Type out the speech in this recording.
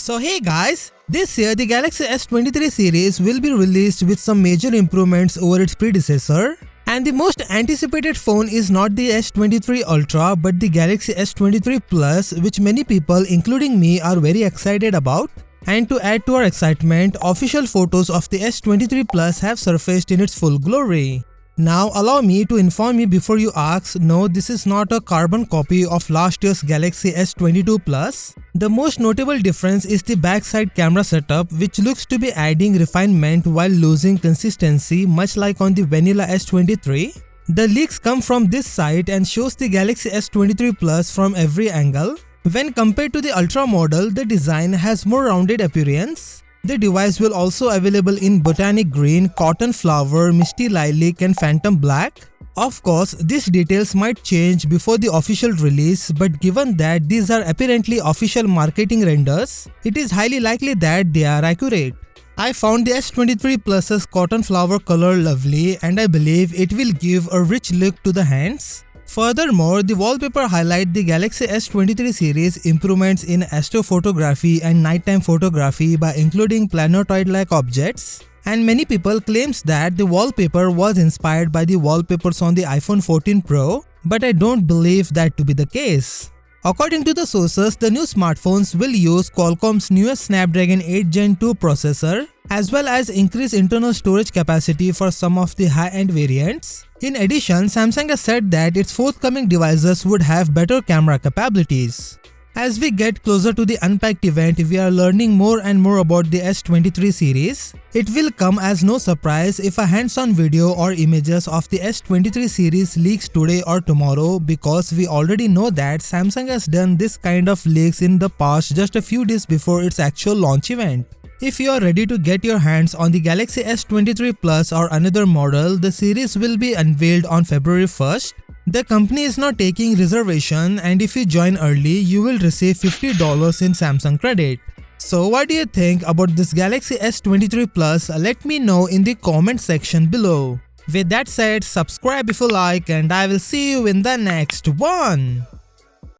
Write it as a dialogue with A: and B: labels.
A: So hey guys, this year the Galaxy S23 series will be released with some major improvements over its predecessor. And the most anticipated phone is not the S23 Ultra but the Galaxy S23 Plus, which many people including me are very excited about. And to add to our excitement, official photos of the S23 Plus have surfaced in its full glory. Now allow me to inform you before you ask, no, this is not a carbon copy of last year's Galaxy S22 Plus. The most notable difference is the backside camera setup, which looks to be adding refinement while losing consistency, much like on the vanilla S23. The leaks come from this site and shows the Galaxy S23 Plus from every angle. When compared to the Ultra model, the design has more rounded appearance. The device will also available in botanic green, cotton flower, misty lilac and phantom black. Of course, these details might change before the official release, but given that these are apparently official marketing renders, it is highly likely that they are accurate. I found the S23 Plus's cotton flower color lovely and I believe it will give a rich look to the hands. Furthermore, the wallpaper highlight the Galaxy S23 series improvements in astrophotography and nighttime photography by including planetoid-like objects. And many people claims that the wallpaper was inspired by the wallpapers on the iPhone 14 Pro, but I don't believe that to be the case. According to the sources, the new smartphones will use Qualcomm's newest Snapdragon 8 Gen 2 processor, as well as increase internal storage capacity for some of the high-end variants. In addition, Samsung has said that its forthcoming devices would have better camera capabilities. As we get closer to the Unpacked event, we are learning more and more about the S23 series. It will come as no surprise if a hands-on video or images of the S23 series leaks today or tomorrow, because we already know that Samsung has done this kind of leaks in the past just a few days before its actual launch event. If you are ready to get your hands on the Galaxy S23 Plus or another model, the series will be unveiled on February 1st. The company is not taking reservation, and if you join early, you will receive $50 in Samsung credit. So what do you think about this Galaxy S23 Plus? Let me know in the comment section below. With that said, subscribe if you like, and I will see you in the next one.